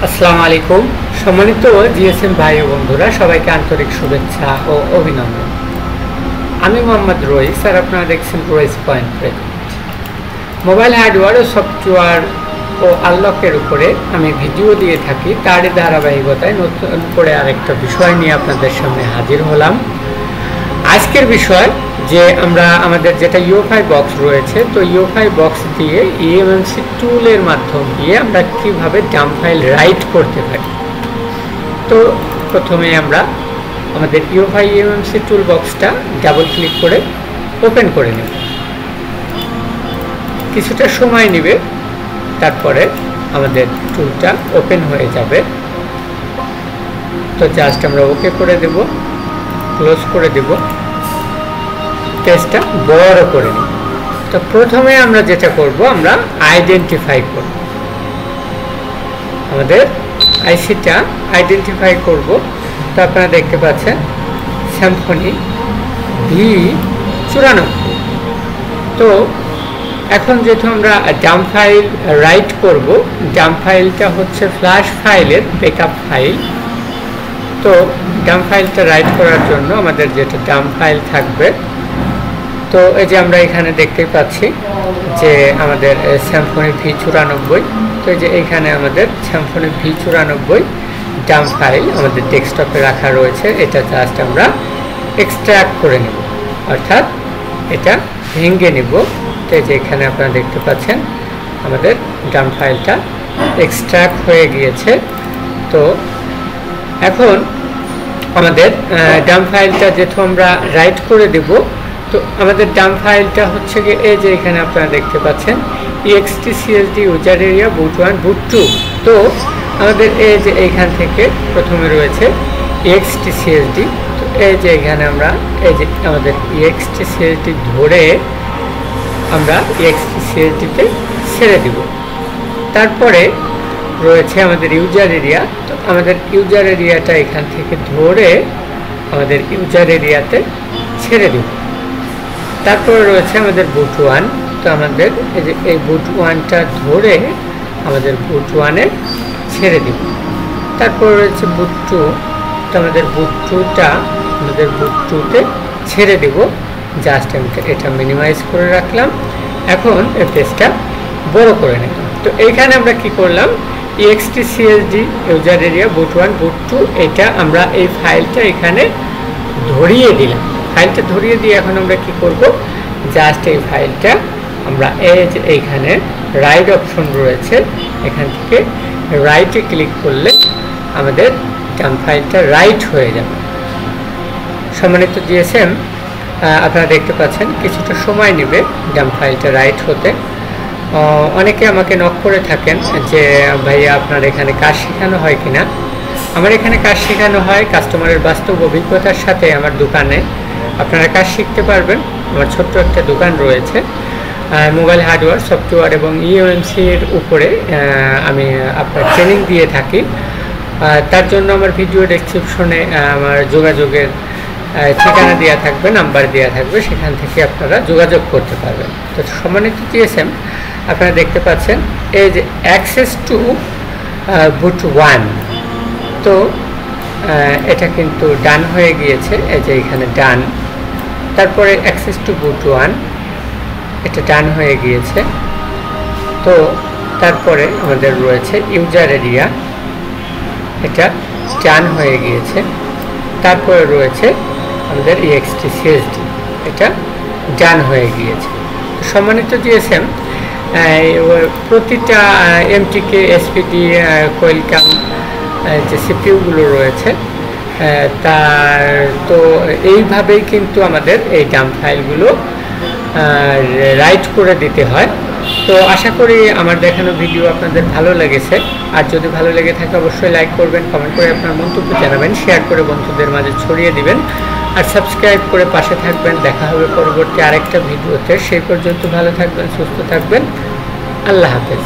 আসসালামু আলাইকুম সম্মানিত জিএসএম ভাই ও বন্ধুরা সবাইকে আন্তরিক শুভেচ্ছা ও অভিনন্দন। আমি মোহাম্মদ রইস আর আপনারা দেখছেন রইস পয়েন্ট প্রেজেন্ট। মোবাইল হার্ডওয়্যার ও সফটওয়্যার ও আনলকের উপরে আমি ভিডিও দিয়ে থাকি, তারই ধারাবাহিকতায় নতুন করে আরেকটা বিষয় নিয়ে আপনাদের সামনে হাজির হলাম। আজকের বিষয় যে আমরা আমাদের যেটা ইউএফআই বক্স রয়েছে, তো ইউএফআই বক্স দিয়ে ইএমএমসি টুলের মাধ্যম দিয়ে আমরা কিভাবে ডাম্প ফাইল রাইট করতে পারি। তো প্রথমে আমরা আমাদের ইউএফআই ইএমএমসি টুল বক্সটা ডাবল ক্লিক করে ওপেন করে নেব। কিছুটা সময় নেবে, তারপরে আমাদের টুলটা ওপেন হয়ে যাবে। তো জাস্ট আমরা ওকে করে দেব, ক্লোজ করে দেব, পেজটা বড় করে নিই। তো প্রথমে আমরা যেটা করব, আমরা আইডেন্টিফাই করব, আমাদের আইসিটা আইডেন্টিফাই করব। তো আপনারা দেখতে পাচ্ছেন সিম্ফনি V94। তো এখন যেহেতু আমরা ডাম্প ফাইল রাইট করব, ডাম্প ফাইলটা হচ্ছে ফ্ল্যাশ ফাইলের ব্যাকআপ ফাইল। তো ডাম্প ফাইলটা রাইট করার জন্য আমাদের যেটা ডাম্প ফাইল থাকবে, তো এই যে আমরা এখানে দেখতে পাচ্ছি যে আমাদের সিম্ফনি V94। তো এই যে এখানে আমাদের সিম্ফনি V94 ডাম্প ফাইল আমাদের ডেস্কটপে রাখা রয়েছে। এটা জাস্ট আমরা এক্সট্রাক্ট করে নেব, অর্থাৎ এটা ভেঙে নেব। তো এই যে এখানে আপনারা দেখতে পাচ্ছেন আমাদের ডাম্প ফাইলটা এক্সট্রাক্ট হয়ে গিয়েছে। তো এখন আমাদের ডাম্প ফাইলটা যেহেতু আমরা রাইট করে দেব, তো আমাদের ডাম্প ফাইলটা হচ্ছে গিয়ে এই যে এখানে আপনারা দেখতে পাচ্ছেন extcsd ইউজার এরিয়া বুট 1 বুট 2। তো আমাদের এই যে এইখান থেকে প্রথমে রয়েছে extcsd। তো এই যে এখানে আমরা এই যে আমাদের extcsd ধরে আমরা extcsd তে ছেড়ে দিব। তারপরে রয়েছে আমাদের ইউজার এরিয়া। তো আমাদের ইউজার এরিয়াটা এখান থেকে ধরে আমাদের ইউজার এরিয়াতে ছেড়ে দিব। তারপরে রয়েছে আমাদের বুট 1। তো আমাদের এই যে এই বুট 1টা ধরে আমাদের বুট 1-এ ছেড়ে দিব। তারপরে রয়েছে বুট 2। তো আমাদের বুট 2টা আমাদের বুট 2-তে ছেড়ে দেব। জাস্ট আমি এটা মিনিমাইজ করে রাখলাম। এখন এই পেজটা বড় করে নিলাম। তো এইখানে আমরা কি করলাম, extcsd ইউজার এরিয়া বুট 1 বুট 2 এটা আমরা এই ফাইলটা এখানে ধরিয়ে দিলাম। ফাইলটা ধরিয়ে দিয়ে এখন আমরা কি করব, জাস্ট এই ফাইলটা আমরা এই যে এইখানে রাইট অপশন রয়েছে, এখান থেকে রাইটে ক্লিক করলে আমাদের ডাম্প ফাইলটা রাইট হয়ে যাবে। সম্মানিত জিএসএম, আপনারা দেখতে পাচ্ছেন কিছুটা সময় নেবে ডাম্প ফাইলটা রাইট হতে। অনেকে আমাকে নক করে থাকেন যে ভাইয়া আপনার এখানে কাজ শেখানো হয় কিনা। আমার এখানে কাজ শেখানো হয় কাস্টমারের বাস্তব অভিজ্ঞতার সাথে। আমার দোকানে আপনারা কাজ শিখতে পারবেন। আমার ছোট্ট একটা দোকান রয়েছে, মোবাইল হার্ডওয়্যার সফটওয়্যার এবং ইএমএমসির উপরে আমি আপনার ট্রেনিং দিয়ে থাকি। তার জন্য আমার ভিডিও ডেসক্রিপশনে আমার যোগাযোগের ঠিকানা দেওয়া থাকবে, নাম্বার দেওয়া থাকবে, সেখান থেকে আপনারা যোগাযোগ করতে পারবেন। তো সম্মানিত জিএসএম, আপনারা দেখতে পাচ্ছেন এই যে অ্যাক্সেস টু বুট 1। তো এটা কিন্তু ডান হয়ে গিয়েছে, এই যে এখানে ডান। তারপরে অ্যাক্সেস টু বুট 1 এটা ডান হয়ে গিয়েছে। তো তারপরে আমাদের রয়েছে ইউজার এরিয়া, এটা ডান হয়ে গিয়েছে। তারপরে রয়েছে আমাদের extcsd, এটা ডান হয়ে গিয়েছে। সম্মানিত জিএসএম, প্রতিটা এমটিকে এসপিডি কোয়েলকাম যে সিপিইউগুলো রয়েছে, তার তো এইভাবেই কিন্তু আমাদের এই ডাম্প ফাইলগুলো রাইট করে দিতে হয়। তো আশা করি আমার দেখানো ভিডিও আপনাদের ভালো লেগেছে। আর যদি ভালো লেগে থাকে অবশ্যই লাইক করবেন, কমেন্ট করে আপনার মন্তব্য জানাবেন, শেয়ার করে বন্ধুদের মাঝে ছড়িয়ে দিবেন, আর সাবস্ক্রাইব করে পাশে থাকবেন। দেখা হবে পরবর্তী আরেকটা ভিডিওতে। সেই পর্যন্ত ভালো থাকবেন, সুস্থ থাকবেন। আল্লাহ হাফেজ।